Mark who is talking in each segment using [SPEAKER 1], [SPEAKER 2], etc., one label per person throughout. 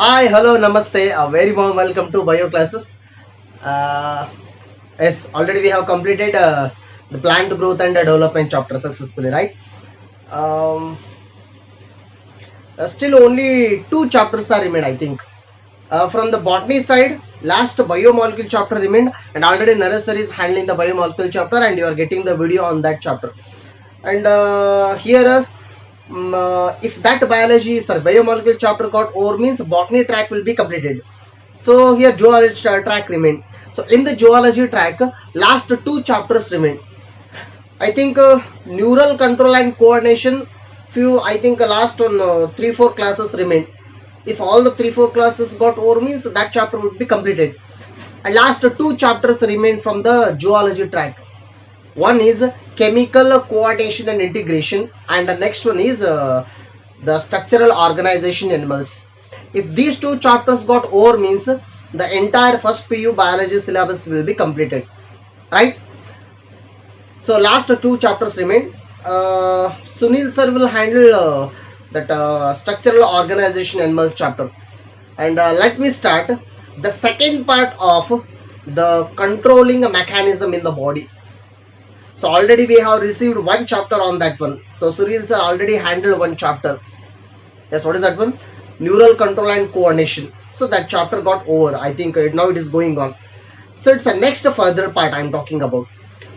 [SPEAKER 1] Hi, hello, namaste. A very warm welcome to bio classes. Uh, yes, already we have completed the plant growth and development chapter successfully, right? Um, Still only two chapters are remained, I think. From the botany side, last biomolecule chapter remained, and already Narasar is handling the biomolecule chapter, and you are getting the video on that chapter. And here, if that biomolecule chapter got over, means botany track will be completed. So here zoology track remain. So in the zoology track, last two chapters remain. I think neural control and coordination. Few I think last on 3-4 classes remain. If all the 3-4 classes got over, means that chapter would be completed. And last two chapters remain from the zoology track. One is chemical coordination and integration, and the next one is the structural organization animals. If these two chapters got over, means the entire first PU biology syllabus will be completed, right? So last two chapters remain. Sunil sir will handle that structural organization animals chapter. And let me start the second part of the controlling mechanism in the body. So already we have received one chapter on that one. So Sunil sir already handled one chapter. Yes, what is that one? Neural control and coordination. So that chapter got over. I think now it is going on. So it's the next further part I'm talking about.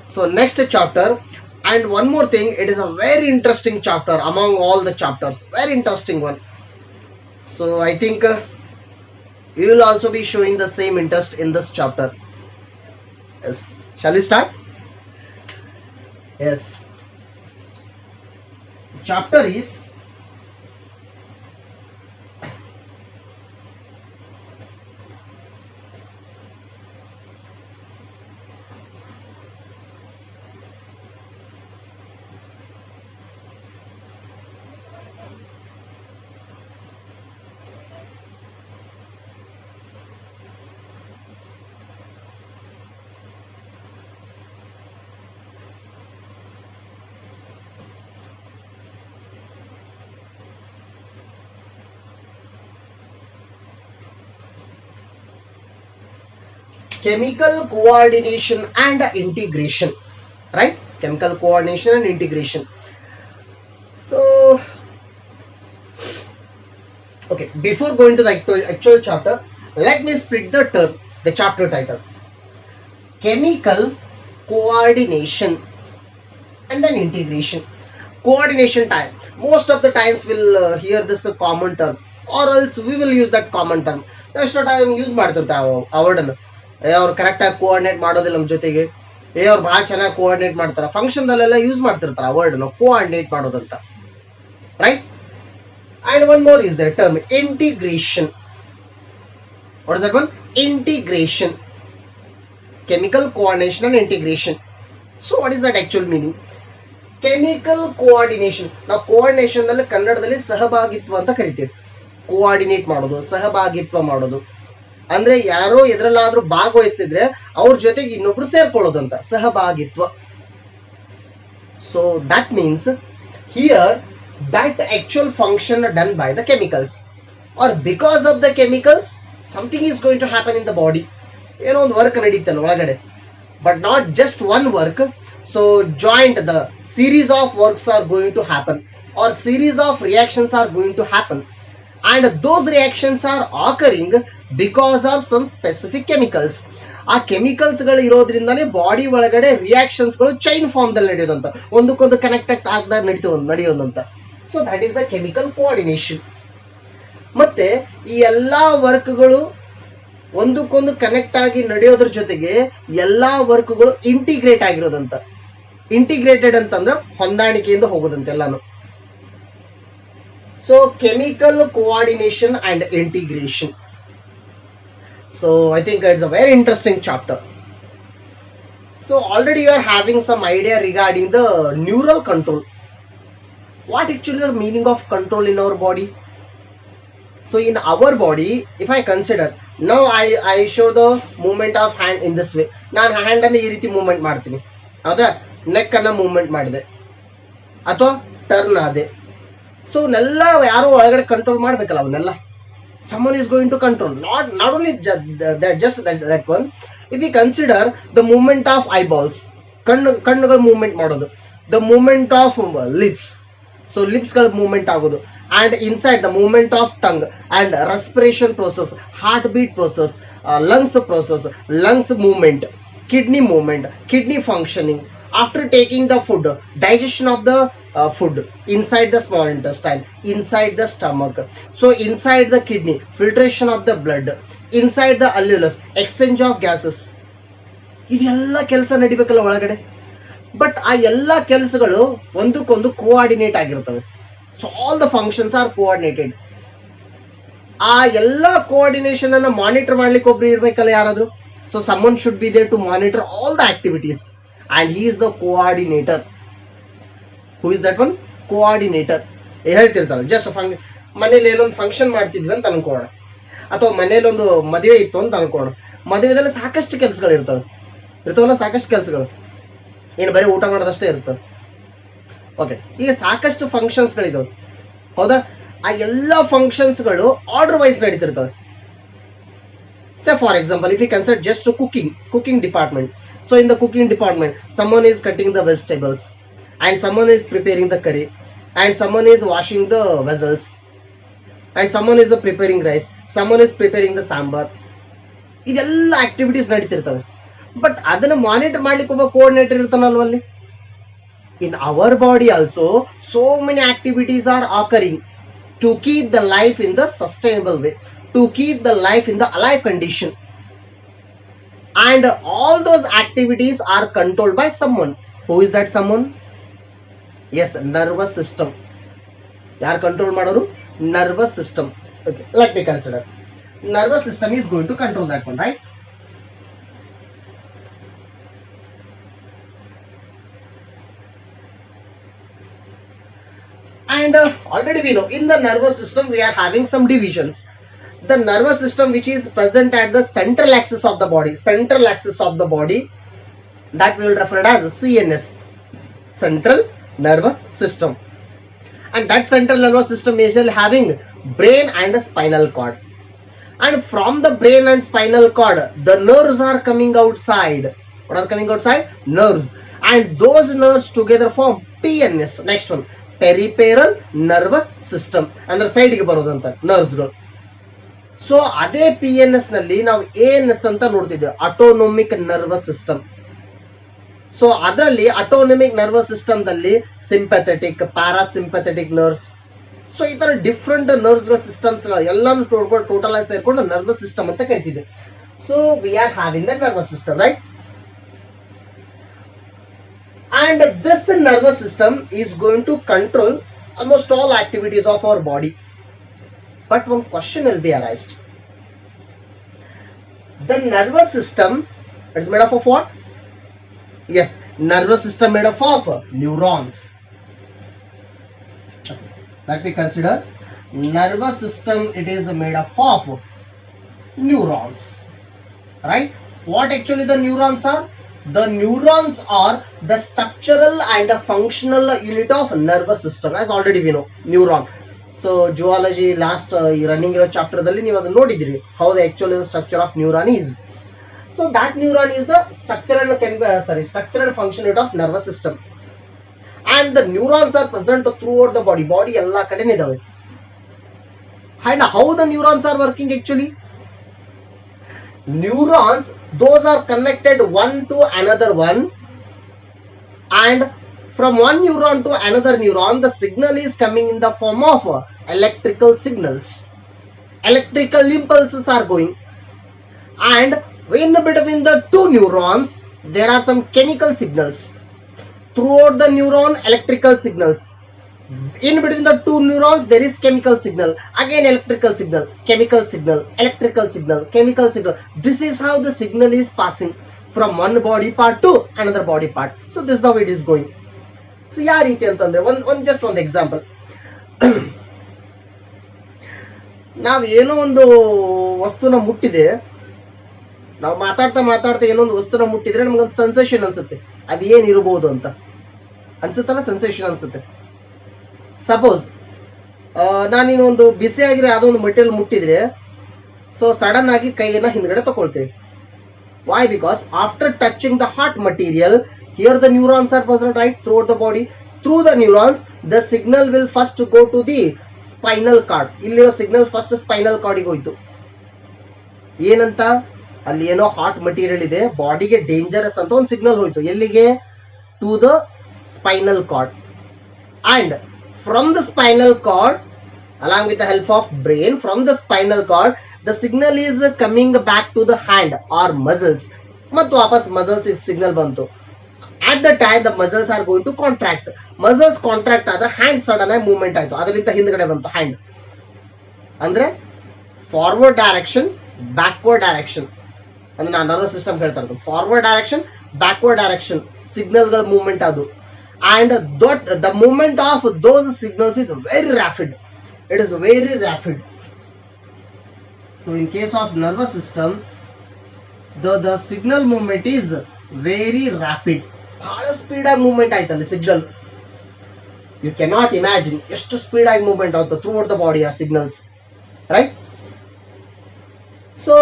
[SPEAKER 1] So next chapter, and one more thing, it is a very interesting chapter among all the chapters. Very interesting one. So I think you will also be showing the same interest in this chapter. Yes. Shall we start? Yes. Chapter is chemical coordination and integration, right? Chemical coordination and integration. So okay, before going to the actual chapter, let me split the term, the chapter title: chemical coordination and then integration. Coordination time, most of the times we'll hear this a common term, or else we will use that common term. Next time use ಮಾಡ್ತಿರ್ತಾರೆ ಆ ವರ್ಡನ್ನು. ಅವ್ರು ಕರೆಕ್ಟಾಗಿ coordinate ಮಾಡೋದಿಲ್ಲ ನಮ್ಮ ಜೊತೆಗೆ, ಅವ್ರು ಭಾಳ ಚೆನ್ನಾಗಿ ಕೋಆರ್ಡಿನೇಟ್ ಮಾಡ್ತಾರೆ. ಫಂಕ್ಷನ್ದಲ್ಲೆಲ್ಲ ಯೂಸ್ ಮಾಡ್ತಿರ್ತಾರೆ ಆ ವರ್ಡನ್ನು, ಕೋಆರ್ಡಿನೇಟ್ ಮಾಡೋದಂತ, right? And one more is the term integration. What is that one? Integration. Chemical coordination and integration. So what is that actual meaning? Chemical coordination, ನಾವು ಕೋಆರ್ಡಿನೇಷನ್ ನಲ್ಲಿ ಕನ್ನಡದಲ್ಲಿ ಸಹಭಾಗಿತ್ವ ಅಂತ ಕರಿತೀವಿ. ಕೋಆರ್ಡಿನೇಟ್ ಮಾಡೋದು, ಸಹಭಾಗಿತ್ವ ಮಾಡೋದು ಅಂದ್ರೆ ಯಾರೋ ಎದ್ರಲ್ಲಾದ್ರೂ ಭಾಗವಹಿಸ್ತಿದ್ರೆ ಅವ್ರ ಜೊತೆಗೆ ಇನ್ನೊಬ್ರು ಸೇರ್ಕೊಳ್ಳೋದು ಅಂತ, ಸಹಭಾಗಿತ್ವ. So that means here that actual function done by the chemicals, or because of the chemicals something is going to happen in the body. ಏನೋ ಒಂದು ವರ್ಕ್ ನಡೀತಲ್ಲ ಒಳಗಡೆ, but not just one work. So joint, the series of works are going to happen, or series of reactions are going to happen, and those reactions are occurring because of some specific chemicals. ಆ chemicals ಗಳು ಇರೋದ್ರಿಂದಾನೇ body ಒಳಗಡೆ reactions ಗಳು chain form ದಲ್ಲಿ ನಡೆಯೋದಂತ, ಒಂದಕ್ಕೊಂದು connect ಆಗದಾಗ ನಡೆಯೋದಂತ. So that is the chemical coordination. ಮತ್ತೆ ಈ ಎಲ್ಲಾ ವರ್ಕ್ಗಳು ಒಂದಕ್ಕೊಂದು ಕನೆಕ್ಟ್ ಆಗಿ ನಡೆಯೋದ್ರ ಜೊತೆಗೆ ಎಲ್ಲಾ ವರ್ಕ್ಗಳು ಇಂಟಿಗ್ರೇಟ್ ಆಗಿರೋದಂತ. ಇಂಟಿಗ್ರೇಟೆಡ್ ಅಂತಂದ್ರೆ ಹೊಂದಾಣಿಕೆಯಿಂದ ಹೋಗೋದಂತೆ ಎಲ್ಲಾನು. So chemical coordination and integration. So I think it's a very interesting chapter. So already you are having some idea regarding the neural control. What actually is the meaning of control in our body? So in our body, if I consider, now I show the movement of hand in this way. ನಾನು hand ಅನ್ನು ಈ ರೀತಿ movement ಮಾಡ್ತೀನಿ, ಹೌದಾ? Neck ಅನ್ನ movement ಮಾಡಿದೆ ಅಥವಾ turn ಆದೆ. ಸೊ ನೆಲ್ಲ ಯಾರೋ ಒಳಗಡೆ ಕಂಟ್ರೋಲ್ ಮಾಡ್ಬೇಕಲ್ಲ ಅವನ್ನೆಲ್ಲ. Someone is going to control. Not only that one. If we consider the movement of eyeballs, ಕಣ್ಣುಗಳ movement ಮಾಡೋದು, the movement of lips, so lips ಗಳ movement ಆಗೋದು, and inside the movement of tongue and respiration process, heartbeat process, lungs movement, kidney movement, kidney functioning. After taking the food, digestion of the food inside the small intestine, inside the stomach, so inside the kidney, filtration of the blood, inside the alveolus, exchange of gases. ಇದೆಲ್ಲ ಕೆಲಸ ನಡಿಬೇಕಲ್ಲ ಒಳಗಡೆ. But ಆ ಎಲ್ಲ ಕೆಲಸಗಳು ಒಂದಕ್ಕೊಂದು coordinate ಆಗಿರ್ತವೆ. So all the functions are coordinated. ಆ ಎಲ್ಲ ಕೋಆರ್ಡಿನೇಷನ್ ಅನ್ನ ಮಾನಿಟರ್ ಮಾಡ್ಲಿಕ್ಕೆ ಒಬ್ರು ಇರ್ಬೇಕಲ್ಲ ಯಾರಾದ್ರೂ. So someone should be there to monitor all the activities and he is the coordinator. Who is that one? Coordinator. ಹೇಳ್ತಿರ್ತಾರೆ ಜಸ್ಟ್ ಮನೇಲಿ ಏನೊಂದು ಫಂಕ್ಷನ್ ಮಾಡ್ತಿದ್ವಿ ಅಂತ ಅನ್ಕೋಣ, ಅಥವಾ ಮನೇಲಿ ಒಂದು ಮದುವೆ ಇತ್ತು ಅಂತ ಅನ್ಕೋಣ. ಮದುವೆದಲ್ಲಿ ಸಾಕಷ್ಟು ಕೆಲಸಗಳು ಇರ್ತಾವಲ್ಲ, ಸಾಕಷ್ಟು ಕೆಲಸಗಳು, ಏನು ಬರೀ ಊಟ ಮಾಡೋದಷ್ಟೇ ಇರ್ತವೆ. ಓಕೆ, ಈಗ ಸಾಕಷ್ಟು ಫಂಕ್ಷನ್ಸ್ಗಳಿದಾವೆ, ಹೌದಾ? ಆ ಎಲ್ಲ ಫಂಕ್ಷನ್ಸ್ಗಳು ಆರ್ಡರ್ ವೈಸ್ ನಡೀತಿರ್ತವೆ. Say for example, if you consider just cooking department. So in the cooking department, someone is cutting the vegetables, and someone is preparing the curry, and someone is washing the vessels, and someone is preparing rice, someone is preparing the sambar. ಇದೆಲ್ಲ activities ನಡೀತಿರ್ತವೆ. But ಅದನ್ನ monitor ಮಾಡ್ಲಿಕ್ಕೆ ಒಬ್ಬ coordinator ಇರ್ತಾನಲ್ವ ಅಲ್ಲಿ. In our body also so many activities are occurring to keep the life in the sustainable way, to keep the life in the alive condition, and all those activities are controlled by someone. Who is that someone? Yes, nervous system. ಯಾರು control ಮಾಡೋರು? Nervous system. Okay, let me consider. Nervous system is going to control that one, right? And already we know in the nervous system we are having some divisions. The nervous system which is present at the central axis of the body, that we will refer as CNS, central nervous system. And that central nervous system is having brain and a spinal cord. And from the brain and spinal cord, the nerves are coming outside. What are coming outside? Nerves. And those nerves together form PNS. Next one, peripheral nervous system. Andre side ge barodanta nerves ಗಳು. So ಅದೇ PNS ನಲ್ಲಿ ನಾವು ANS ಅಂತ ನೋಡ್ತಿದ್ವಿ, ಆಟೋನೋಮಿಕ್ nervous system. So ಅದರಲ್ಲಿ autonomic nervous system ದಲ್ಲಿ sympathetic, parasympathetic nerves, so ಈ ತರ ಡಿಫ್ರೆಂಟ್ ನರ್ವ್ಸ್ ಸಿಸ್ಟಮ್ಸ್ ಎಲ್ಲಾನು ಟೋಟಲ್ ಆಗಿ ಸೇರ್ಕೊಂಡು ನರ್ವಸ್ ಸಿಸ್ಟಮ್ ಅಂತ ಕರಿತಿದ್ವಿ. So we are having the nervous system, right? And this nervous system is going to control almost all activities of our body. But one question will be arised. The nervous system is made up of what? Yes, nervous system made up of neurons. Let me consider. Nervous system, it is made up of neurons, right? What actually the neurons are? The neurons are the structural and functional unit of nervous system, as already we know. Neuron. So zoology last running chapter dalli ನೀವು ಅದನ್ನ ನೋಡಿದ್ರಿ, how the actual structure of neuron is. So that neuron is the structural function unit of nervous system. And the neurons are present throughout the body ಎಲ್ಲ ಕಡೆನೇ ಇದಾವೆ. And how the neurons are working actually? Neurons, those are connected one to another one, and from one neuron to another neuron the signal is coming in the form of electrical signals. Electrical impulses are going, and in between the two neurons there are some chemical signals. Throughout the neuron, electrical signals. In between the two neurons there is chemical signal, again electrical signal, chemical signal, electrical signal, chemical signal. This is how the signal is passing from one body part to another body part. So this is how it is going. So ಯಾವ ರೀತಿ ಅಂತಂದ್ರೆ just one example. ನಾವು ಏನೋ ಒಂದು ವಸ್ತುನ ಮುಟ್ಟಿದೆ, ನಾವು ಮಾತಾಡ್ತಾ ಏನೋ ಒಂದು ವಸ್ತುನ ಮುಟ್ಟಿದ್ರೆ ನಮಗೊಂದು ಸೆನ್ಸೇಷನ್ ಅನ್ಸುತ್ತೆ, ಅದು ಏನಿರಬಹುದು ಅಂತ ಅನ್ಸುತ್ತಲ್ಲ, ಸೆನ್ಸೇಷನ್ ಅನ್ಸುತ್ತೆ. ಸಪೋಸ್ ನಾನೀಗ ಒಂದು ಬಿಸಿಯಾಗಿರೋ ಯಾವುದೋ ಒಂದು ಮಟೀರಿಯಲ್ ಮುಟ್ಟಿದ್ರೆ ಸೊ ಸಡನ್ ಆಗಿ ಕೈಯನ್ನು ಹಿಂದ್ಗಡೆ ತಗೊಳ್ತೀವಿ. Why? Because after touching the hot material, here the neurons are present right throughout the body. Through the neurons, the signal will first go to the spinal cord. ಇಲ್ಲಿರೋ signal first spinal ಕಾರ್ಡಿಗೆ ಹೋಯ್ತು. ಏನಂತ? ಅಲ್ಲಿ ಏನೋ hot material ಇದೆ, ಬಾಡಿಗೆ dangerous ಅಂತ ಒಂದು ಸಿಗ್ನಲ್ ಹೋಯ್ತು. ಎಲ್ಲಿಗೆ? To the spinal cord. And from the spinal cord, along with the help of brain, from the spinal cord, the signal is coming back to the hand or muscles. ಮತ್ತು ವಾಪಸ್ muscles signal ಬಂತು. At the time the muscles are going to contract. Muscles contract ಆದ್ರೆ hand sudden ಆಗಿ movement ಆಯ್ತು, ಅದರಿಂದ ಹಿಂದ್ಗಡೆ ಬಂತು hand. ಅಂದ್ರೆ ಫಾರ್ವರ್ಡ್ ಡೈರೆಕ್ಷನ್, ಬ್ಯಾಕ್ವರ್ಡ್ ಡೈರೆಕ್ಷನ್ ಅಂದ್ರೆ ನಾನು ನರ್ವಸ್ ಸಿಸ್ಟಮ್ ಹೇಳ್ತಾ ಇರೋದು. ಫಾರ್ವರ್ಡ್ ಡೈರೆಕ್ಷನ್, ಬ್ಯಾಕ್ವರ್ಡ್ ಡೈರೆಕ್ಷನ್ ಸಿಗ್ನಲ್ಗಳ ಮೂವ್ಮೆಂಟ್ ಅದು. And the movement of those signals is very rapid. It is very rapid. So in case of nervous system, the signal movement is very rapid. ಬಹಳ speed ಆಗಿ movement ಆಯ್ತಲ್ಲಿ signal. You cannot imagine ಎಷ್ಟು speed ಆಗಿ movement ಆಗುತ್ತೆ throughout the body ಆ signals, right? So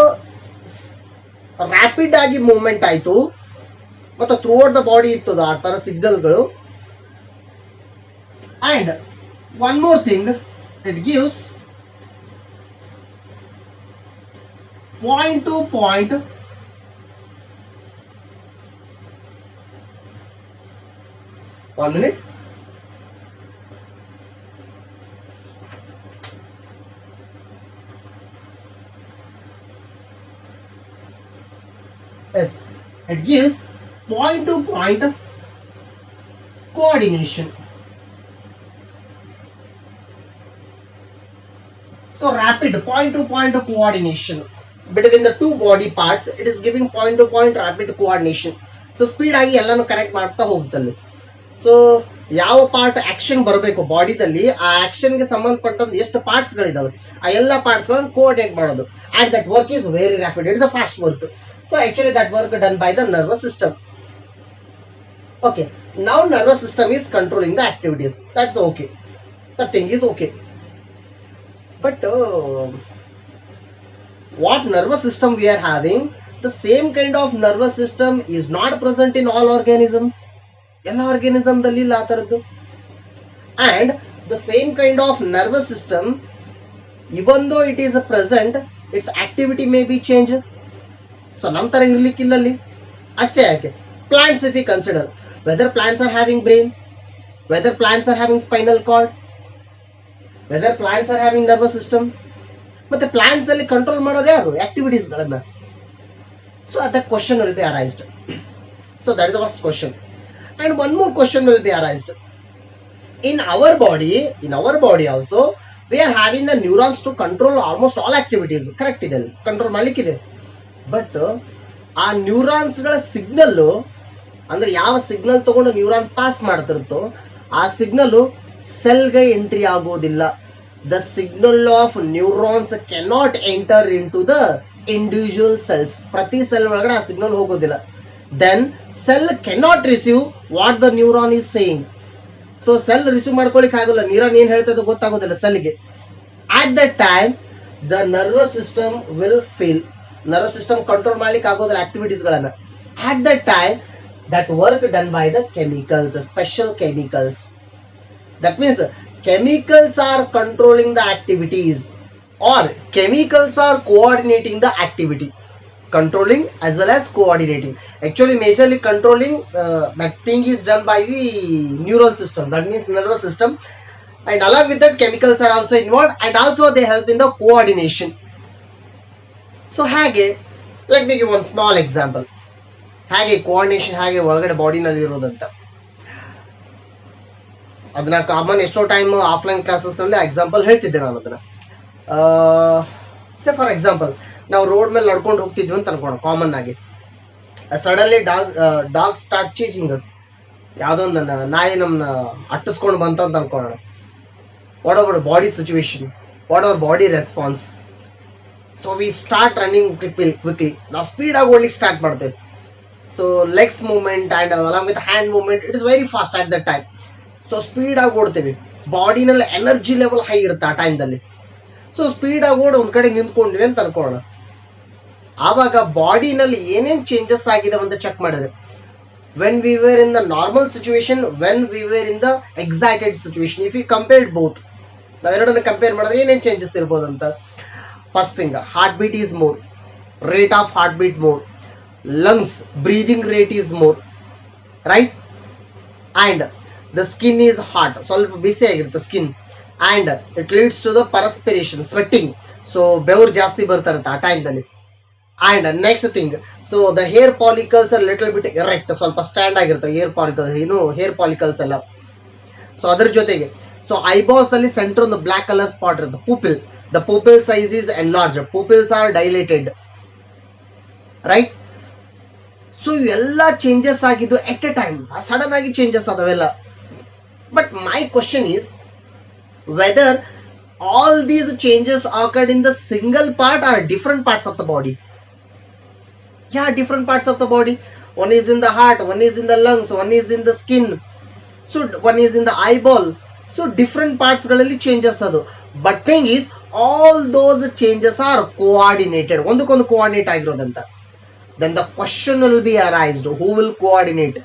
[SPEAKER 1] rapid ಆಗಿ movement ಆಯ್ತು ಮತ್ತು ಥ್ರೂ ಔಟ್ ದ ಬಾಡಿ ಇತ್ತು ಆ ತರ ಸಿಗ್ನಲ್ಗಳು. And one more thing, it gives point to point one minute. Yes, it gives point to point coordination. So rapid point to point coordination between the two body parts, it is giving point to point rapid coordination. So speed ಆಗಿ ಎಲ್ಲಾನು connect ಮಾಡ್ತಾ ಹೋಗ್ತಲ್ಲಿ. So ಯಾವ part action ಬರಬೇಕು ಬಾಡಿದಲ್ಲಿ, ಆ action ಗೆ ಸಂಬಂಧಪಟ್ಟಂತ ಎಷ್ಟು parts ಗಳಿದಾವೆ ಆ ಎಲ್ಲ ಪಾರ್ಟ್ಸ್ ಗಳನ್ನು ಕೋಆರ್ಡಿನೇಟ್ ಮಾಡೋದು. And that work is very rapid, it's a fast work. So actually that work done by the nervous system. Okay, now nervous system is controlling the activities. That's okay, the thing is okay. But what nervous system we are having, the same kind of nervous system is not present in all organisms. ಎಲ್ಲ organism ದಲ್ಲಿ ಇಲ್ಲ ಆ ತರದ್ದು. And the same kind of nervous system, even though it is present, its activity may be changed. So ನಮ್ಮ ತರ ಇರ್ಲಿಕ್ಕಿಲ್ಲ ಅಲ್ಲಿ ಅಷ್ಟೇ. ಯಾಕೆ plants if we consider, whether plants are having brain, whether plants are having spinal cord, whether plants are having nervous system, ಮತ್ತೆ plants ದಲ್ಲಿ control ಮಾಡೋರು ಯಾರು? Activities ಗಳನ್ನ. So that question will be arised. So that is the first question. And one more question will be arised. In our body also we are having the neurons to control almost all activities. Correct ಇದೆ, control ಮಾಡ್ಲಿಕ್ಕಿದೆ. But ಆ neurons ಗಳ signal ಅಂದ್ರೆ ಯಾವ signal ತಗೊಂಡು neuron pass ಮಾಡ್ತಿರುತ್ತೋ ಆ signal ಸೆಲ್ಗೆ ಎಂಟ್ರಿ ಆಗೋದಿಲ್ಲ. The signal of neurons cannot enter in to the individual cells. ಪ್ರತಿ ಸೆಲ್ ಒಳಗಡೆ ಆ ಸಿಗ್ನಲ್ ಹೋಗೋದಿಲ್ಲ. Then cell cannot receive what the neuron is saying. So cell receive ಮಾಡ್ಕೊಳಿಕ್ ಆಗೋಲ್ಲ, ನ್ಯೂರಾನ್ ಏನ್ ಹೇಳ್ತದೆ ಗೊತ್ತಾಗೋದಿಲ್ಲ ಸೆಲ್ಗೆ. At that time the nervous system will fail. Nervous system control ಮಾಡ್ಲಿಕ್ಕೆ ಆಗೋದಿಲ್ಲ ಆಕ್ಟಿವಿಟೀಸ್ ಗಳನ್ನ. At that time that work done by the chemicals, special chemicals. That means chemicals are controlling the activities, or chemicals are coordinating the activity. Controlling as well as coordinating. Actually majorly controlling that thing is done by the neural system, that means nervous system, and along with that chemicals are also involved, and also they help in the coordination. So hage, let me give one small example. ಹೇಗೆ coordination ಹೇಗೆ ಒಳಗಡೆ ಬಾಡಿನಲ್ಲಿ ಇರೋದಂತ ಅದನ್ನ common ಎಷ್ಟೋ time offline classes ನಲ್ಲಿ example ಹೇಳ್ತಿದ್ದೆ ನಾನು ಅದನ್ನ. ಸೇ ಫಾರ್ ಎಕ್ಸಾಂಪಲ್ ನಾವು ರೋಡ್ ಮೇಲೆ ನಡ್ಕೊಂಡು ಹೋಗ್ತಿದ್ವಿ ಅಂತ ಅನ್ಕೋಣ. ಕಾಮನ್ ಆಗಿ suddenly dog start chasing us. ಯಾವುದೋ ಒಂದು ನಾಯಿ ನಮ್ಮನ್ನ ಅಟ್ಟಿಸ್ಕೊಂಡು ಬಂತ ಅಂತ ಅನ್ಕೊಳ್ಳೋಣ. What our body situation, what our body response. So we start running quickly. ನಾವು ಸ್ಪೀಡ್ ಆಗಿ ಓಡ್ಲಿಕ್ಕೆ ಸ್ಟಾರ್ಟ್ ಮಾಡ್ತೇವೆ. So legs movement and along with hand movement, it is very fast at that time. So speed ಆಗಿ ಓಡ್ತೀವಿ. ಬಾಡಿನಲ್ಲಿ energy level high ಇರುತ್ತೆ ಆ ಟೈಮ್ದಲ್ಲಿ. So speed ಆಗಿ ಓಡಿ ಒಂದ್ ಕಡೆ ನಿಂತ್ಕೊಂಡ್ವಿ ಅಂತ ಅನ್ಕೋಣ, ಆವಾಗ ಬಾಡಿನಲ್ಲಿ ಏನೇನ್ ಚೇಂಜಸ್ ಆಗಿದೆ ಅಂತ ಚೆಕ್ ಮಾಡಿದ್ರೆ, when we were in the normal situation, when we were in the excited situation, if you compared both, ನಾವೆರಡನ್ನ ಕಂಪೇರ್ ಮಾಡಿದ್ರೆ ಏನೇನ್ ಚೇಂಜಸ್ ಇರ್ಬೋದು ಅಂತ. First thing, heart beat is more, rate of heart beat more, lungs breathing rate is more, right? And the skin is hot, ಸ್ವಲ್ಪ ಬಿಸಿ ಆಗಿರುತ್ತೆ skin, and it leads to the perspiration, sweating. So ಬೆವರು ಜಾಸ್ತಿ ಬರ್ತಾ ಇರುತ್ತೆ ಆ ಟೈಮ್ದಲ್ಲಿ. And next thing, so the hair follicles little bit erect, ಸ್ವಲ್ಪ ಸ್ಟ್ಯಾಂಡ್ ಆಗಿರ್ತವೆ ಹೇರ್ ಪಾಲಿಕಲ್ಸ್ ಎಲ್ಲ. ಸೊ ಅದ್ರ ಜೊತೆಗೆ ಸೊ ಐಬಾಲ್ಸ್ ಅಲ್ಲಿ ಸೆಂಟರ್ ಒಂದು ಬ್ಲಾಕ್ ಕಲರ್ ಸ್ಪಾಟ್ ಇರುತ್ತೆ, pupil, the pupil size is enlarge, pupils are dilated, right? So ಇವೆಲ್ಲ changes ಆಗಿದ್ದು ಎಟ್ ಎ ಟೈಮ್, ಸಡನ್ ಆಗಿ ಚೇಂಜಸ್ ಅದಾವೆಲ್ಲ. But my question is whether all these changes occurred in the single part or different parts of the body. Yeah, different parts of the body. One is in the heart, one is in the lungs, one is in the skin, so one is in the eyeball. So different parts galali changes adu. But thing is, all those changes are coordinated, ondukondu coordinate agirodanta. Then the question will be arised, who will coordinate?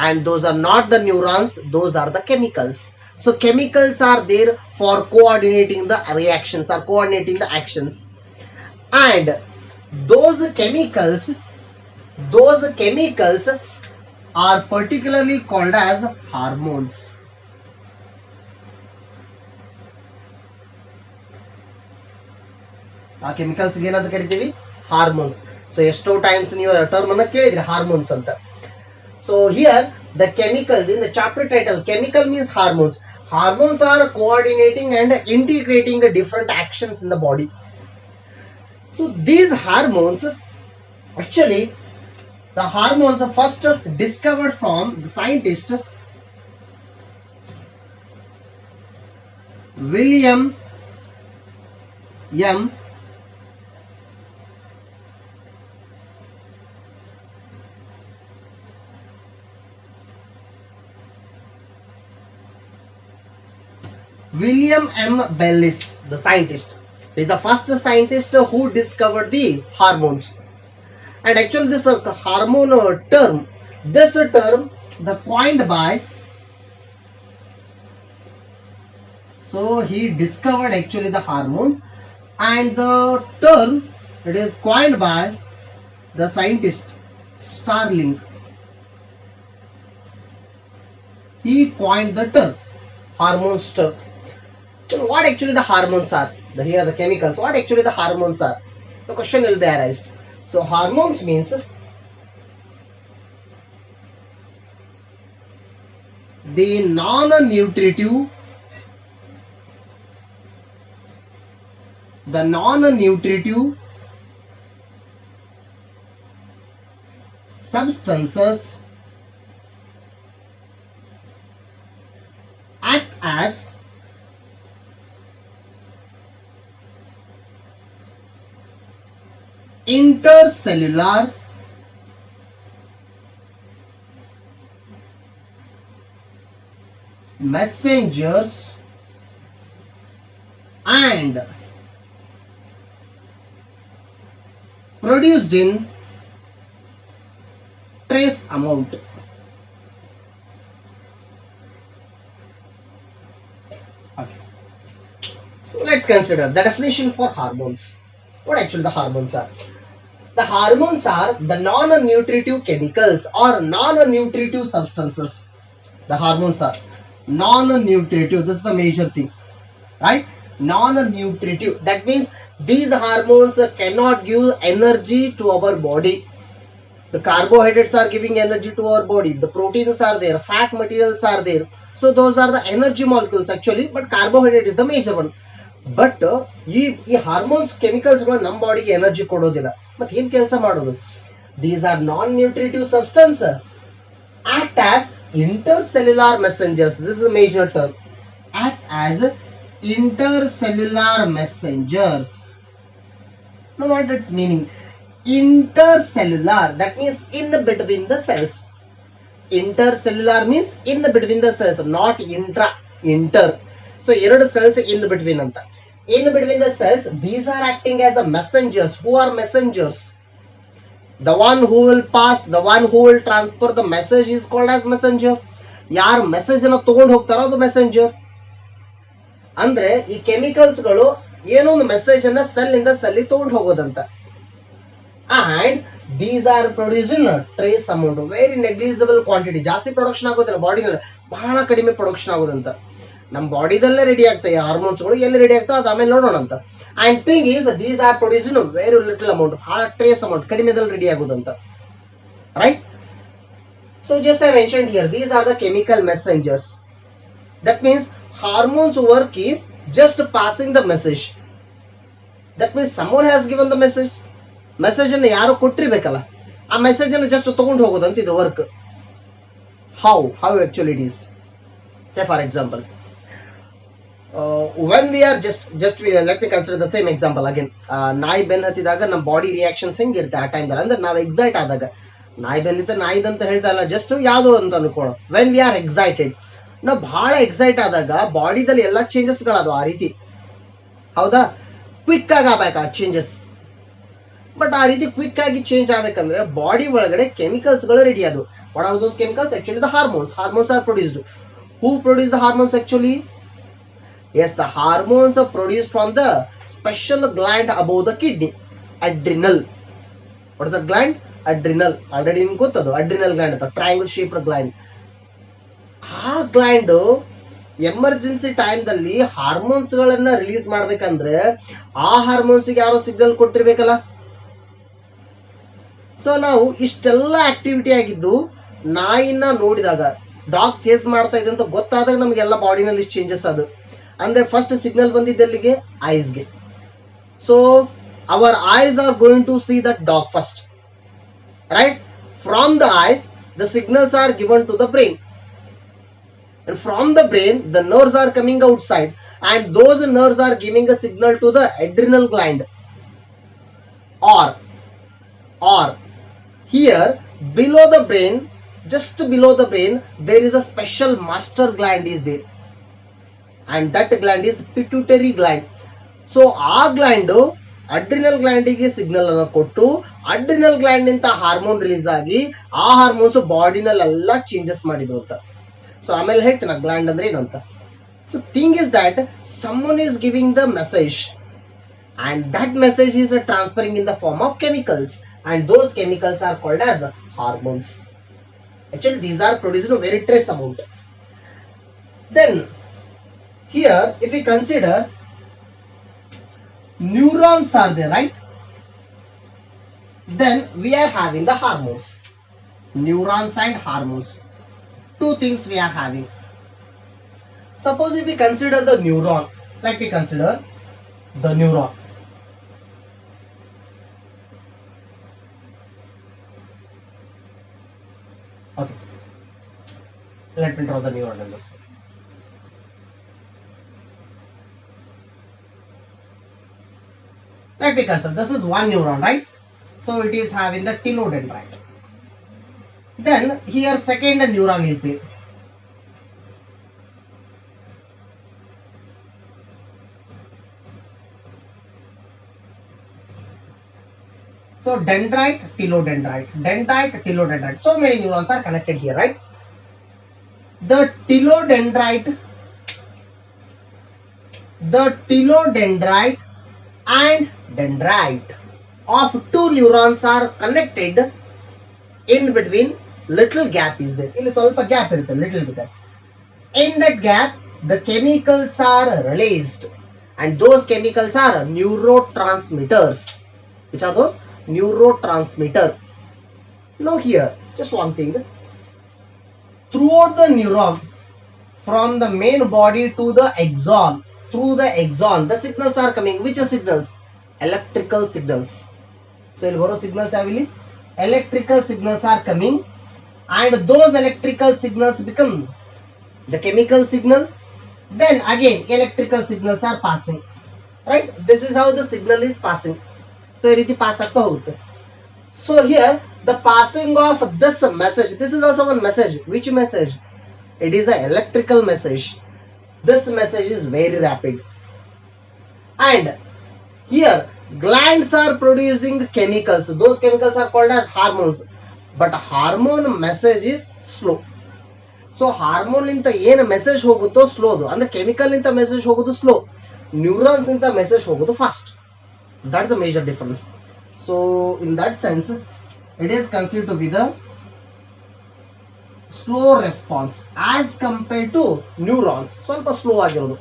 [SPEAKER 1] And those are not the neurons, those are the chemicals. So chemicals are there for coordinating the reactions or coordinating the actions. And those chemicals are particularly called as hormones. ಆ chemicals ಏನಂತ ಕರಿತೀವಿ? Hormones. So ಎಷ್ಟೋ times ನೀವು term ಅನ್ನ ಕೇಳಿದ್ರಿ, hormones ಅಂತ. So here the chemicals in the chapter title, chemical means hormones. Hormones are coordinating and integrating the different actions in the body. So these hormones, actually the hormones are first discovered from the scientist William M. William M. Bellis, the scientist, is the first scientist who discovered the hormones. And actually this hormone term, the coined by, so he discovered actually the hormones, and the term, it is coined by the scientist Starling. He coined the term hormones term. So what actually the hormones are? Here are the chemicals. What actually the hormones are? The question will be arised. So hormones means the non-nutritive substances act as intercellular messengers and produced in trace amount. Okay. So let's consider the definition for hormones. What actually the hormones are? The hormones are the non-nutritive chemicals or non-nutritive substances. The hormones are non-nutritive. This is the major thing, right? Non-nutritive. That means these hormones cannot give energy to our body. The carbohydrates are giving energy to our body. The proteins are there. Fat materials are there. So those are the energy molecules actually. But carbohydrate is the major one. But ಈ hormones ಕೆಮಿಕಲ್ಸ್ಗಳು ನಮ್ಮ ಬಾಡಿಗೆ energy ಕೊಡೋದಿಲ್ಲ. ಮತ್ತೆ ಏನ್ ಕೆಲಸ ಮಾಡೋದು? These are non nutritive substance act as intercellular messengers. This is a major term. Act as intercellular messengers. Now what its meaning? Intercellular, that means in between the cells. Intercellular means in between the cells, not intra. Inter. So ಎರಡು cells in between ಅಂತ. In between the cells, these are acting as the messengers. Who are messengers? The one who will pass, the one who will transfer the message is called as messenger. ಯಾರು message ಅನ್ನು ತಗೊಂಡು ಹೋಗ್ತಾರೋ ಅದು messenger. ಅಂದ್ರೆ ಈ chemicals ಗಳು ಏನೋ ಒಂದು message ಅನ್ನ ಸೆಲ್ ಇಂದ ಸೆಲ್ ತಗೊಂಡು ಹೋಗೋದಂತ. And these are produce in trace amount, very negligible quantity. ಜಾಸ್ತಿ ಪ್ರೊಡಕ್ಷನ್ ಆಗೋದಿಲ್ಲ ಬಾಡಿನಲ್ಲಿ, ಬಹಳ ಕಡಿಮೆ ಪ್ರೊಡಕ್ಷನ್ ಆಗೋದಂತ. ನಮ್ಮ ಬಾಡಿದಲ್ಲೇ ರೆಡಿ ಆಗ್ತವೆ ಹಾರ್ಮೋನ್ಸ್ಗಳು, ಎಲ್ಲಿ ರೆಡಿ ಆಗ್ತಾವೆ ಅದು ಆಮೇಲೆ ನೋಡೋಣ ಅಂತ. And thing is these are produce in very little amount, ಬಹಳ ಟ್ರೇಸ್ ಅಮೌಂಟ್, ಕಡಿಮೆದಲ್ಲಿ ರೆಡಿ ಆಗೋದಂತ. Right. So just I mentioned here, these are the chemical messengers. That means hormones work is just passing the message. That means someone has given the message. Message ಅನ್ನು ಯಾರು ಕೊಟ್ಟಿರ್ಬೇಕಲ್ಲ, ಆ message ಅನ್ನು just ತಗೊಂಡು ಹೋಗೋದಂತ ಇದು work. How actually it is. Say for example, when we are let me consider the same example again. ನಾಯಿ ಬೆನ್ ಹತ್ತಿದಾಗ ನಮ್ಮ body reactions ಹೆಂಗಿರುತ್ತೆ ಆ ಟೈಮ್ ದಲ್ಲಿ, ಅಂದ್ರೆ ನಾವು ಎಕ್ಸೈಟ್ ಆದಾಗ, ನಾಯಿ ಬೆನ್ನಿತ ನಾಯಿದಂತ ಹೇಳ್ತಾ ಇಲ್ಲ, ಜಸ್ಟ್ ಯಾವುದು ಅಂತ ಅನ್ಕೊಳ್ಳೋ. ವೆನ್ ವಿ ಆರ್ ಎಕ್ಸೈಟೆಡ್, ನಾವು ಬಹಳ ಎಕ್ಸೈಟ್ ಆದಾಗ ಬಾಡಿದಲ್ಲಿ ಎಲ್ಲ ಚೇಂಜಸ್ ಗಳದು ಆ ರೀತಿ, ಹೌದಾ? ಕ್ವಿಕ್ ಆಗಿ ಆಗ್ಬೇಕು ಆ ಚೇಂಜಸ್. ಬಟ್ ಆ ರೀತಿ ಕ್ವಿಕ್ ಆಗಿ ಚೇಂಜ್ ಆಗ್ಬೇಕಂದ್ರೆ ಬಾಡಿ ಒಳಗಡೆ ಕೆಮಿಕಲ್ಸ್ ಗಳು ರೆಡಿ ಅದು. What are those chemicals? Actually the hormones. Hormones R produced. Who produce the hormones actually? Yes, the hormones are produced from the special gland above the kidney, adrenal. What is that gland? Adrenal. Already ನಿಮ್ಗೆ ಗೊತ್ತದು, adrenal gland ಅಂತ, triangle shaped gland. ಆ gland emergency time ದಲ್ಲಿ hormones ಗಳನ್ನ release ಮಾಡ್ಬೇಕಂದ್ರೆ ಆ hormones ಗೆ ಯಾರೋ signal ಕೊಟ್ಟಿರ್ಬೇಕಲ್ಲ. So ನಾವು ಇಷ್ಟೆಲ್ಲ ಆಕ್ಟಿವಿಟಿ ಆಗಿದ್ದು ನಾಯಿನ ನೋಡಿದಾಗ, ಡಾಗ್ ಚೇಸ್ ಮಾಡ್ತಾ ಇದೆ ಅಂತ ಗೊತ್ತಾದಾಗ ನಮಗೆಲ್ಲ ಬಾಡಿನಲ್ಲಿ ಚೇಂಜಸ್ ಅದು. ಅಂದ್ರೆ ಫಸ್ಟ್ ಸಿಗ್ನಲ್ ಬಂದಿದ್ದೆಲ್ಲಿಗೆ? ಐಸ್ಗೆ. So our eyes are going to see that dog first, right? From the eyes the signals are given to the brain, and from the brain the nerves are coming outside, and those nerves are giving a signal to the adrenal gland. Or here below the brain, just below the brain, there is a special master gland is there, and that gland is pituitary gland. So ಆ gland adrenal ಗ್ಲ್ಯಾಂಡಿಗೆ signal ಅನ್ನು ಕೊಟ್ಟು adrenal gland ಇಂದ hormone release ಆಗಿ ಆ hormones ಬಾಡಿನಲ್ಲೆಲ್ಲ changes ಮಾಡಿದ್ರು ಅಂತ. So ಆಮೇಲೆ ಹೇಳ್ತೀನಿ ಗ್ಲ್ಯಾಂಡ್ ಅಂದ್ರೆ ಏನು ಅಂತ. So thing is that someone is giving the message, and that message is transferring in the form of chemicals, and those chemicals are called as hormones. Actually these are produced in a very trace amount. Then here if we consider neurons are there, right? Then we are having the hormones, neurons and hormones. Two things we are having. Suppose if we consider the neuron, like we consider the neuron. Okay, let me draw the neuron in this way. Let me consider this is one neuron, right? So it is having the telodendrite. Then here second neuron is there. So dendrite, telodendrite, dendrite, telodendrite. So many neurons are connected here, right? The telodendrite and dendrite of two neurons are connected. In between little gap is there. ಇಲ್ಲಿ ಸ್ವಲ್ಪ gap ಇರುತ್ತೆ, little bit. In that gap the chemicals are released, and those chemicals are neurotransmitters. Which are those? Neurotransmitter. Now here just one thing, throughout the neuron from the main body to the axon, through the axon the signals are coming. Which are signals? Electrical signals. So ಇಲ್ಲಿ ಬರೋ signals ಯಾವಿಲ್ಲಿ? Electrical signals are coming, and those electrical signals become the chemical signal. Then again electrical signals are passing, right? This is how the signal is passing. So ಈ ರೀತಿ pass ಆಗ್ತಾ ಹೋಗುತ್ತೆ. So here the passing of this message, this is also one message. Which message? It is an electrical message. This message is very rapid. And here glands are producing chemicals. Those chemicals are called as hormones. But hormone message is slow. So hormone ಇಂತ ಏನು message ಹೋಗುತ್ತೋ ಸ್ಲೋದು, ಅಂದ್ರೆ chemical ಇಂತ message ಹೋಗೋದು slow, neurons ಇಂತ message ಹೋಗೋದು fast. That's a major difference. So in that sense it is considered to be the slow response as compared to neurons, ಸ್ವಲ್ಪ slow ಆಗಿರೋದು.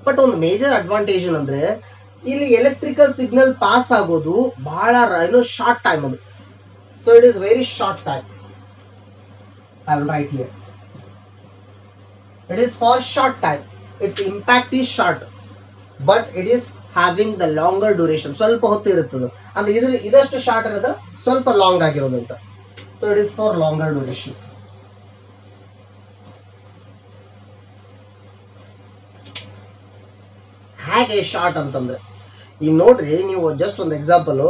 [SPEAKER 1] ಬಟ್ ಒಂದು ಮೇಜರ್ ಅಡ್ವಾಂಟೇಜ್ ಏನಂದ್ರೆ ಇಲ್ಲಿ ಎಲೆಕ್ಟ್ರಿಕಲ್ ಸಿಗ್ನಲ್ ಪಾಸ್ ಆಗೋದು ಬಹಳ short time ಅದು. So it is very short time. I will write here. It is for short time. Its impact is short, but it is having the longer duration. ಸ್ವಲ್ಪ ಹೊತ್ತು ಇರುತ್ತದೆ ಅಂದ್ರೆ ಇದಷ್ಟು short ಇರೋದು, ಸ್ವಲ್ಪ long ಆಗಿರೋದು ಅಂತ. So it is for longer duration. ಹೇಗೆ short ಅಂತಂದ್ರೆ ಈಗ ನೋಡ್ರಿ, ನೀವು ಜಸ್ಟ್ ಒಂದು ಎಕ್ಸಾಂಪಲ್,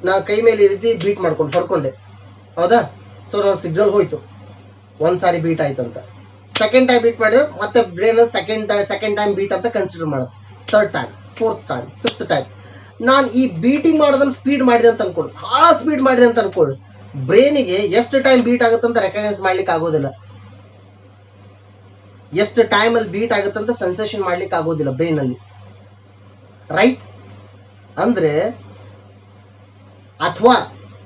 [SPEAKER 1] ನಾ ಕೈ ಮೇಲೆ ಈ ರೀತಿ ಬೀಟ್ ಮಾಡ್ಕೊಂಡು ಹೊಡ್ಕೊಂಡೆ, ಹೌದಾ? ಸೊ ನಾನು ಸಿಗ್ನಲ್ ಹೋಯ್ತು, ಒಂದ್ ಸಾರಿ ಬೀಟ್ ಆಯ್ತು ಅಂತ. ಸೆಕೆಂಡ್ ಟೈಮ್ ಬೀಟ್ ಮಾಡಿದ್ರೆ ಮತ್ತೆ ಬ್ರೈನ್ ಸೆಕೆಂಡ್ ಟೈಮ್ ಬೀಟ್ ಅಂತ ಕನ್ಸಿಡರ್ ಮಾಡೋದು. Third time, fourth time, fifth time. ನಾನು ಈ ಬೀಟಿಂಗ್ ಮಾಡೋದನ್ನ ಸ್ಪೀಡ್ ಮಾಡಿದೆ ಅಂತ ಅನ್ಕೊಳ್ಳಿ, ಬಹಳ ಸ್ಪೀಡ್ ಮಾಡಿದೆ ಅಂತ ಅನ್ಕೊಳ್ಳಿ, ಬ್ರೈನಿಗೆ ಎಷ್ಟು ಟೈಮ್ ಬೀಟ್ ಆಗುತ್ತೆ ಅಂತ ರೆಕಗ್ನೈಸ್ ಮಾಡ್ಲಿಕ್ಕೆ ಆಗೋದಿಲ್ಲ. ಎಷ್ಟು ಟೈಮ್ ಅಲ್ಲಿ ಬೀಟ್ ಆಗುತ್ತೆ ಅಂತ ಸೆನ್ಸೇಷನ್ ಮಾಡ್ಲಿಕ್ಕೆ ಆಗೋದಿಲ್ಲ ಬ್ರೈನ್ ಅಲ್ಲಿ, ರೈಟ್? ಅಂದ್ರೆ ಅಥವಾ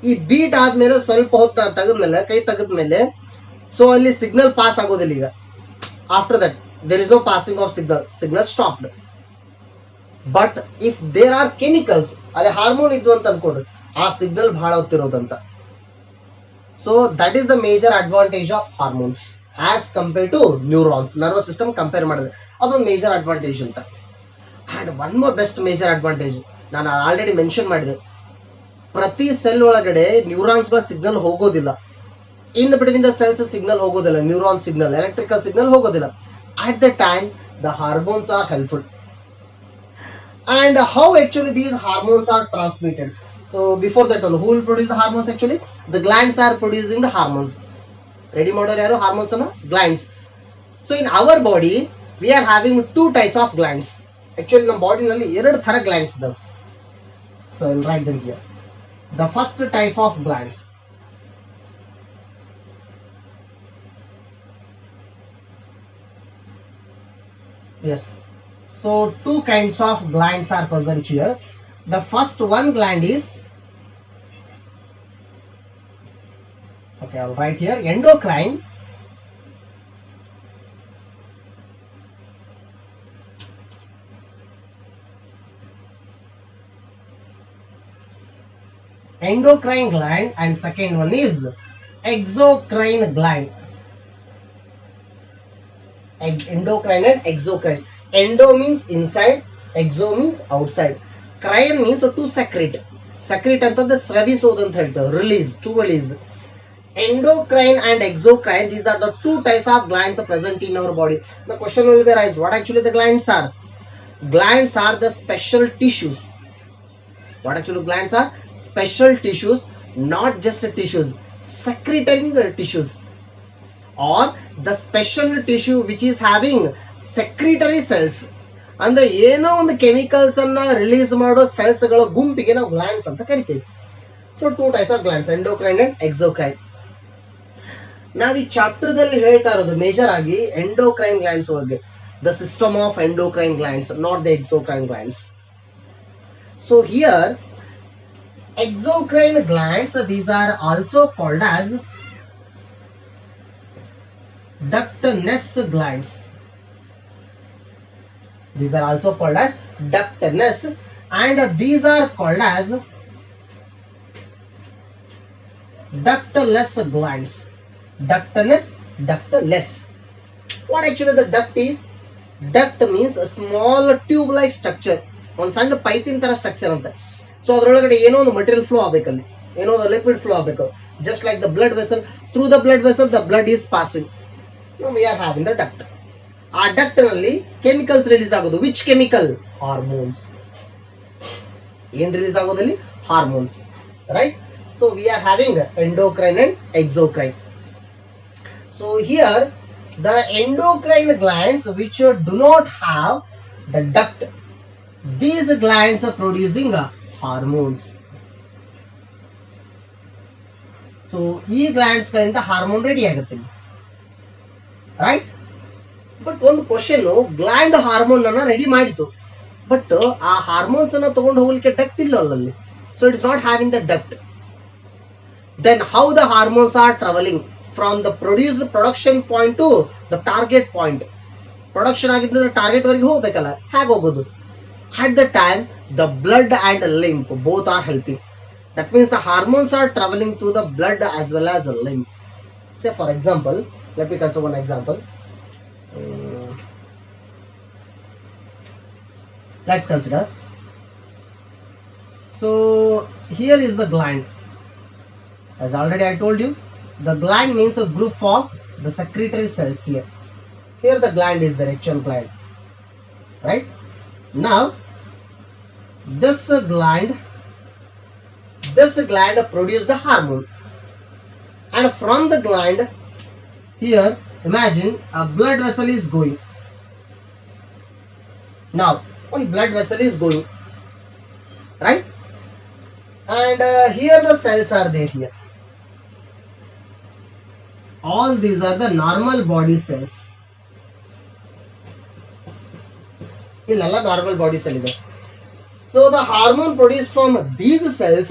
[SPEAKER 1] ಈ ಬೀಟ್ ಆದ್ಮೇಲೆ ಸ್ವಲ್ಪ ಹೊತ್ತು ತೆಗೆದ್ಮೇಲೆ, ಕೈ ತೆಗೆದ್ಮೇಲೆ, ಸೊ ಅಲ್ಲಿ ಸಿಗ್ನಲ್ ಪಾಸ್ ಆಗೋದಿಲ್ಲ. ಈಗ after that there is no passing of signal stopped. But if there are chemicals, ಅಲ್ಲಿ ಹಾರ್ಮೋನ್ ಇದ್ವು ಅಂತ ಅನ್ಕೊಂಡ್ರಿ, ಆ ಸಿಗ್ನಲ್ ಬಹಳ ಹೊತ್ತಿರೋದಂತ. So that is the major advantage of hormones as compare to neurons. Nervous system compare ಮಾಡಿದ್ರೆ ಅದೊಂದು major advantage ಅಂತ. And one more best major advantage ನಾನು ಆಲ್ರೆಡಿ ಮೆನ್ಷನ್ ಮಾಡಿದೆ, ಪ್ರತಿ ಸೆಲ್ ಒಳಗಡೆ ನ್ಯೂರಾನ್ಸ್ಗಳ ಸಿಗ್ನಲ್ ಹೋಗೋದಿಲ್ಲ. In between the cells signal ಹೋಗೋದಿಲ್ಲ, ನ್ಯೂರಾನ್ ಸಿಗ್ನಲ್, ಎಲೆಕ್ಟ್ರಿಕಲ್ ಸಿಗ್ನಲ್ ಹೋಗೋದಿಲ್ಲ. At the time the hormones R helpful. And how actually these hormones are transmitted? So before that one, who will produce the hormones actually? The glands are producing the hormones. Ready ಮಾಡೋರು ಯಾರು? Hormones ಅನ್ನ glands. So in our body we are having two types of glands. Actually ನಮ್ಮ body ನಲ್ಲಿ ಎರಡು ತರ glands ಇದಾವೆ. So I'll write them here. The first type of glands, yes, so two kinds of glands are present here. The first one gland is, okay, I'll write here, endocrine. Endocrine gland, and second one is exocrine gland. Endocrine and exocrine. Endo means inside, exo means outside. Crine means to secrete. Secrete ಅಂತಂದ್ರೆ ಸ್ರವಿಸೋದು ಅಂತ ಹೇಳ್ತೇವೆ, release, to release. Endocrine and exocrine, these are the two types of glands present in our body. The question will be arised, what actually the glands are? Glands are the special tissues. What actually glands are? Special tissues, not just tissues, secreting tissues, or the special tissue which is having secretory cells. ಅಂದ್ರೆ ಏನೋ ಒಂದು chemicals ಅನ್ನ release ಮಾಡೋ cells ಗಳ ಗುಂಪಿಗೆ ನಾವು glands ಅಂತ ಕರಿತೀವಿ. So two types of glands, endocrine and exocrine. ನಾವು ಈ ಚಾಪ್ಟರ್ ದಲ್ಲಿ ಹೇಳ್ತಾ ಇರೋದು ಮೇಜರ್ ಆಗಿ ಎಂಡೋಕ್ರೈನ್ ಗ್ಲ್ಯಾಂಡ್ಸ್ ಬಗ್ಗೆ, the system of endocrine glands, not the exocrine glands. So here exocrine glands, these are also called as ductness glands. These are also called as ductness, and these are called as ductless glands. Ductness, ductless. What actually the duct is? Duct means a small tube like structure, ಒಂದು ಸಣ್ಣ ಪೈಪಿನ ತರ structure ಅಂತ. So ಅದರೊಳಗಡೆ ಏನೋ ಒಂದು material flow ಆಗಬೇಕಲ್ಲಿ, ಏನೋ ಒಂದು ಲಿಕ್ವಿಡ್ ಫ್ಲೋ ಆಗಬೇಕು. Just like the blood vessel, through the blood vessel the blood is passing. We are having the duct. ಆ ಡಕ್ಟ್ ನಲ್ಲಿ ಕೆಮಿಕಲ್ಸ್ ರಿಲೀಸ್ ಆಗೋದು. Which chemical? ಹಾರ್ಮೋನ್ಸ್. ಏನ್ ರಿಲೀಸ್ ಆಗೋದಲ್ಲಿ? Hormones, right? So we are having endocrine and exocrine. So here The endocrine glands which do not have the duct, these glands are producing hormones. So ಈ glands ಗಳಿಂದ hormone ready ಆಗುತ್ತೆ, right. But ಒಂದು question, gland hormone ಅನ್ನ ready ಮಾಡಿತು, but ಆ hormones ಅನ್ನ ತಗೊಂಡು ಹೋಗ್ಲಿಕ್ಕೆ ಡಕ್ಟ್ ಇಲ್ಲ ಅಲ್ಲಿ. So it is not having the duct. Then how the hormones are travelling from the production point to the target point. Production ಆಗಿದ್ರೆ ಟಾರ್ಗೆಟ್ ವರೆಗೆ ಹೋಗ್ಬೇಕಲ್ಲ, ಹೇಗೆ ಹೋಗೋದು? At the time, the blood and lymph both are helping. That means the hormones are traveling through the blood as well as the lymph. Say for example, let me consider one example. Let's consider. So here is the gland. As already I told you, the gland means a group of the secretory cells here. Here the gland is the actual gland, right? Now this gland produces the hormone, and from the gland, here imagine a blood vessel is going. Now one blood vessel is going, right? And here the cells are there. Here all these are the normal body cells. Illalla normal body cell ide. So the hormone produced from these cells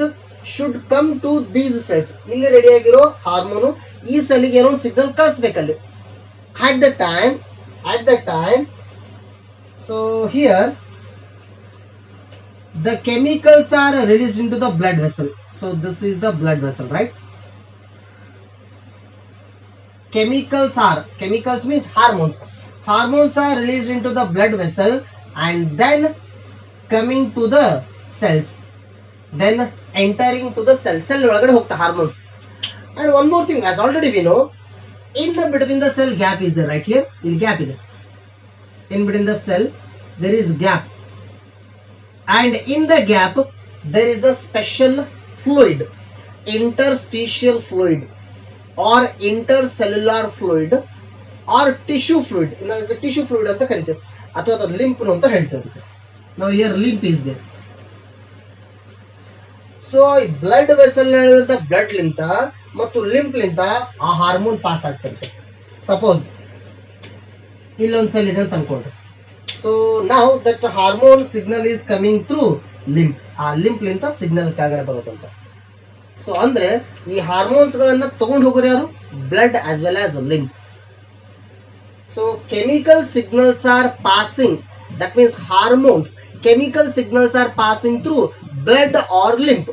[SPEAKER 1] should come to these cells. ಇಲ್ಲಿ ready ಆಗಿರೋ hormone ಈ ಸೆಲ್ಗೆ ಏನೋ signal ಕಳಿಸ್ಬೇಕಲ್ಲಿ. At the time, so here the chemicals are released into the blood vessel. So this is the blood vessel, right? Chemicals means hormones. Hormones are released into the blood vessel and then coming to the cells, then entering to the cell ಒಳಗಡೆ ಹೋಗ್ತಾ hormones. And one more thing, as already we know, in the between the cell gap is there, right here. ಇಲ್ಲಿ gap ಇದೆ. In between the cell there is gap, and in the gap there is a special fluid, interstitial fluid or intercellular fluid or tissue fluid. ಇನ್ನು tissue fluid ಅಂತ ಕರೀತೇವೆ, ಅಥವಾ ಅದು lymph ಅಂತ ಹೇಳ್ತೇವೆ. Now here lymph is there. So blood vessel the blood ಲಿಂತ ಮತ್ತು lymph ಲಿಂತ ಆ ಹಾರ್ಮೋನ್ ಪಾಸ್ ಆಗ್ತಿರುತ್ತೆ. ಸಪೋಸ್ ಇಲ್ಲೊಂದು ಸೆಲ್ ಇದೆ ಅಂತ ಅನ್ಕೊಂಡ್ರೆ, ಸೊ ನಾವು that hormone signal is coming through lymph. ಆ ಲಿಂಪ್ ಲಿಂತ ಸಿಗ್ನಲ್ ಕೆಳಗಡೆ ಬರುತ್ತಂತ. ಸೊ ಅಂದ್ರೆ ಈ ಹಾರ್ಮೋನ್ಸ್ ಗಳನ್ನ ತಗೊಂಡು ಹೋಗೋರು ಯಾರು? Blood as well as lymph. So chemical signals R passing, that means hormones, chemical signals are passing through blood or lymph.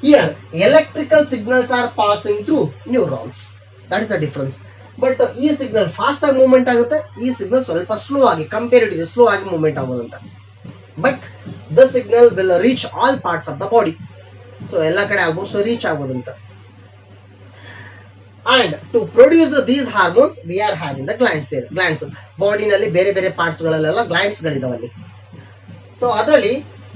[SPEAKER 1] Here electrical signals are passing through neurons. That is the difference. But ಈ signal fast ಆಗಿ movement ಆಗುತ್ತೆ, ಈ signal ಸ್ವಲ್ಪ slow ಆಗಿ, comparatively slow ಆಗಿ movement ಆಗೋದಂತ. But the signal will reach all parts of the body. So ಎಲ್ಲ ಕಡೆ ಆಲ್ಮೋಸ್ಟ್ ರೀಚ್ ಆಗೋದಂತ. And to produce these hormones we are having the glands here. Glands body ನಲ್ಲಿ ಬೇರೆ ಬೇರೆ ಪಾರ್ಟ್ಸ್ ಗಳಲ್ಲೆಲ್ಲ ಗ್ಲ್ಯಾಂಡ್ಸ್ ಗಳಿದಾವಲ್ಲಿ. ಸೊ ಅದರಲ್ಲಿ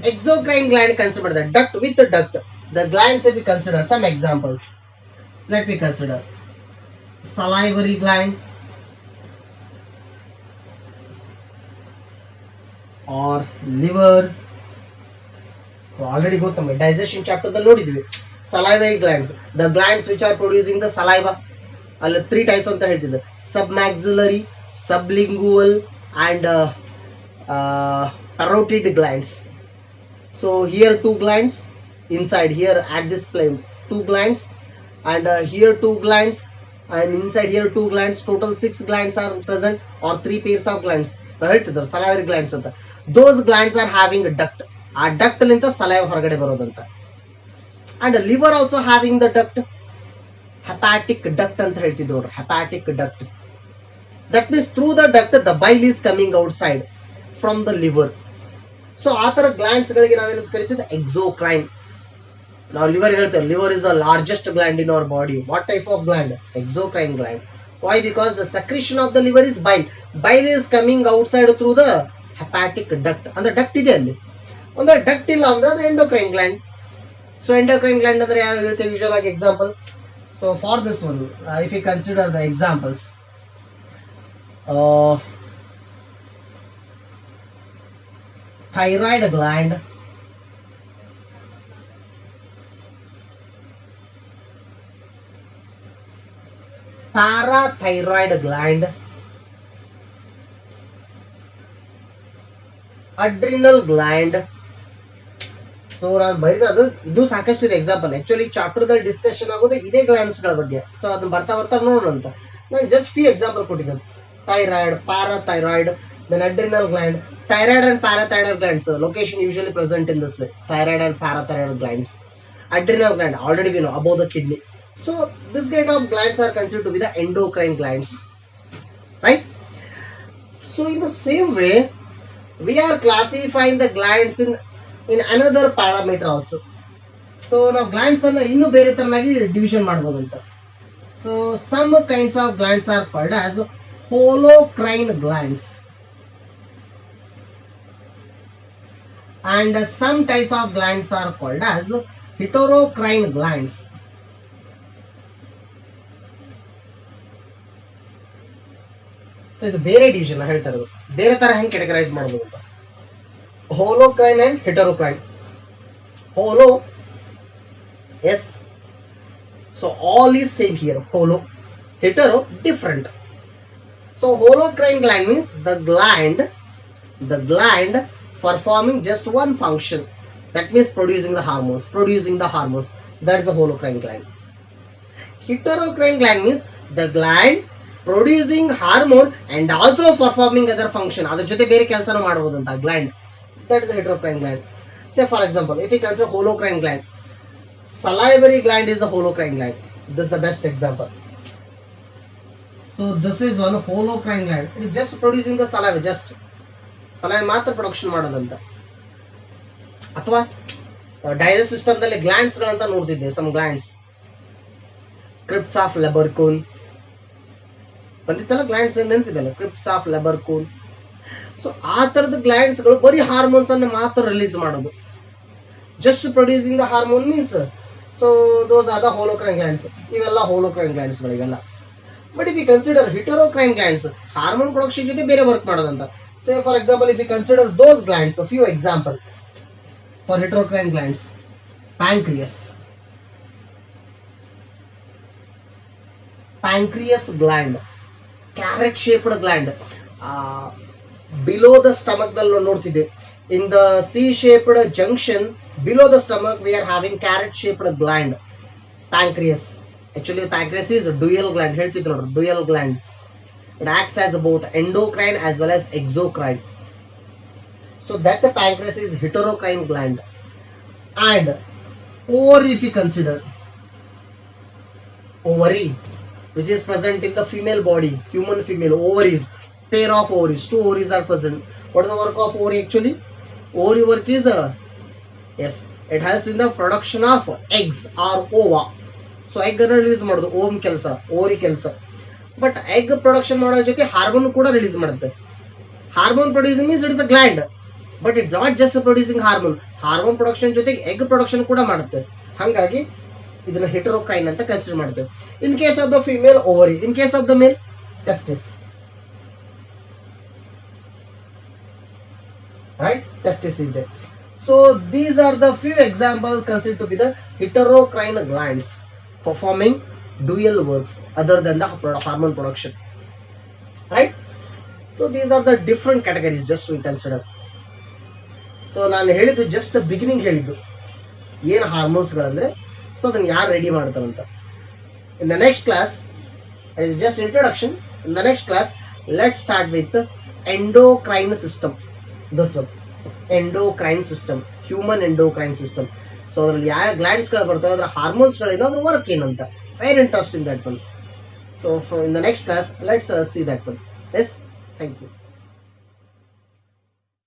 [SPEAKER 1] exocrine gland consider the duct with the duct. The glands we consider some examples. Let me consider salivary gland or liver. So already ಗೊತ್ತಮ್ಮ digestion chapter ದಲ್ಲಿ ನೋಡಿದ್ವಿ. Salivary glands, the glands which are producing the saliva. ಅಲ್ಲಿ 3 types ಅಂತ ಹೇಳ್ತಿದ್ದೆ: submaxillary, sublingual and parotid glands. So here 2 glands inside, here at this plane 2 glands, and here 2 glands, and inside here 2 glands. Total 6 glands are present, or 3 pairs of glands. ಹೇಳ್ತಿದ್ದಾರೆ salivary glands ಅಂತ. Those glands are having a duct. ಆ duct ಲಿಂದ saliva ಹೊರಗಡೆ ಬರೋದಂತ. And liver also having the duct, hepatic duct ಅಂತ ಹೇಳ್ತಿದ್ರು ನೋಡ್ರಿ, hepatic duct. That means through the duct the bile is coming outside from the liver. So ಆ ತರ glands ಗಳಿಗೆ ನಾವೇನು ಕರಿತೀವಿ? exocrine. ನಾವು liver ಹೇಳ್ತೇವೆ, liver is the largest gland in our body. What type of gland? Exocrine gland. Why? Because the secretion of the liver is bile. Bile is coming outside through the hepatic duct. ಅಂದ್ರೆ duct ಇದೆ ಅಲ್ಲಿ. ಒಂದು duct ಇಲ್ಲ ಅಂದ್ರೆ ಅದು endocrine gland. So endocrine gland ಅಂದ್ರೆ ಯಾವ ಹೇಳ್ತೇವೆ ಯೂಶುವಲ್ ಆಗಿ example? So for this one, if you consider the examples, uh, thyroid gland, parathyroid gland, adrenal gland. So ನಾನು ಬರೀದದು ಇದು ಸಾಕಷ್ಟಿದೆ ಎಕ್ಸಾಂಪಲ್. ಆಕ್ಚುಲಿ ಚಾಪ್ಟರ್ದಲ್ಲಿ ಡಿಸ್ಕಷನ್ ಆಗೋದು ಇದೇ ಗ್ಲ್ಯಾಂಡ್ಸ್ ಗಳ ಬಗ್ಗೆ. ಸೊ ಅದನ್ನ ಬರ್ತಾ ಬರ್ತಾ ನೋಡೋಣ ಅಂತ ನಾನು ಜಸ್ಟ್ ಫ್ಯೂ ಎಕ್ಸಾಂಪಲ್ ಕೊಟ್ಟಿದ್ದೇನೆ. Thyroid, parathyroid, then adrenal gland. Thyroid and parathyroid glands location usually present in this way. Thyroid and parathyroid glands. Adrenal gland already we know above the kidney. So this kind of glands are considered to be the endocrine glands, right? So in the same way we are classifying the glands in another parameter also. So ನಾವು glands ಅನ್ನ ಇನ್ನೂ ಬೇರೆ ತರನಾಗಿ division ಮಾಡಬಹುದು ಅಂತ. So some kinds of glands are called as holocrine glands, and some types of glands are called as heterocrine glands. So ಇದು ಬೇರೆ division ಹೇಳ್ತಾ ಇರೋದು, ಬೇರೆ ತರ ಹೆಂಗೆ ಕ್ಯಾಟಗರೈಸ್ ಮಾಡಬಹುದು ಅಂತ. Holocrine and heterocrine. Holo, yes. So all is same here. Holo, hetero, different. So holocrine gland means the gland performing just one function. That means producing the hormones. That is a holocrine gland. Heterocrine gland means the gland producing hormone and also performing other function. ಅದರ ಜೊತೆ ಬೇರೆ ಕೆಲಸನೂ ಮಾಡಬಹುದು ಅಂತ gland. That is a heterocrine gland. Say for example, if we consider holocrine gland, salivary gland is the holocrine gland. This is the best example. So this is one holocrine gland. It is just producing the saliva, just saliva ಮಾತ್ರ production ಮಾಡೋದಂತ. ಅಥವಾ digest system ದಲ್ಲಿ glands ಗಳಂತ ನೋಡ್ತಿದ್ದೇವೆ. Some glands, crypts of Lieberkuhn ಬಂದಿತ್ತಲ್ಲ, glands ನೆನಪಿದಲ್ಲ, crypts of Lieberkuhn. So ಆ ತರದ ಗ್ಲ್ಯಾಂಡ್ಸ್ ಗಳು ಬರೀ ಹಾರ್ಮೋನ್ಸ್ ಅನ್ನು ಮಾತ್ರ ರಿಲೀಸ್ ಮಾಡೋದು, just producing the hormone means. So those are the holocrine glands. ಇವೆಲ್ಲ ಹೋಲೋಕ್ರೈನ್ ಗ್ಲ್ಯಾಂಡ್ಸ್ ಗಳಿವೆಲ್ಲ. But if you consider heterocrine glands, hormone production ಜೊತೆ ಬೇರೆ ವರ್ಕ್ ಮಾಡೋದಂತ. Say for example, if you consider those glands, few example for heterocrine glands: pancreas gland, carrot shaped gland. Below the stomach ದಲ್ಲಿ ನೋಡ್ತಿದ್ದೆ, in the C-shaped junction below the stomach we are having carrot shaped gland, pancreas. Actually the pancreas is a dual gland. ಹೇಳ್ತಿದ್ರು ನೋಡ್ರಿ, dual gland. It acts as both endocrine as well as exocrine. So that the pancreas is heterocrine gland. And ovary, if you consider ovary, which is present in the female body, human female ovaries, pair of ovaries, 2 ovaries are present. What is the work of ovary actually? Ovary work is yes, it helps in the production of eggs or ova. So egg ಅನ್ನು release ಮಾಡೋದು ಓಮ್ ಕೆಲಸ, ovary ಕೆಲಸ. But egg production ಮಾಡೋ ಜೊತೆ hormone ಕೂಡ release ಮಾಡುತ್ತೆ. Hormone producing means it is a gland, but it's not just producing hormone. Hormone production ಜೊತೆಗೆ ಎಗ್ ಪ್ರೊಡಕ್ಷನ್ ಕೂಡ ಮಾಡುತ್ತೆ. ಹಾಗಾಗಿ ಇದನ್ನ ಹೆಟರೋಕ್ರೈನ್ ಅಂತ ಕನ್ಸಿಡರ್ ಮಾಡ್ತೇವೆ. In case of the female ovary, in case of the male testis, right? Testis is there. So these are the few examples considered to be the heterocrine glands performing dual works other than the hormone production, right? So these are the different categories just we consider. So ನಾನು ಹೇಳಿದ್ದು just beginning ಹೇಳಿದ್ದು ಏನು hormones ಗಳಂದ್ರೆ, so ಅದನ್ನ ಯಾರು ready ಮಾಡ್ತಾರಂತ. ಇನ್ the next class, it is just introduction. In the next class let's start with endocrine system. This one endocrine system, human endocrine system. So ಅದರಲ್ಲಿ ಯಾವ glands ಗಳು ಬರ್ತವೆ, ಅದರ ಹಾರ್ಮೋನ್ಸ್ ಗಳೇನು, ಅದ್ರ ವರ್ಕ್ ಏನಂತ. Very interesting that one. So in the next class let's see that one. Yes, thank you.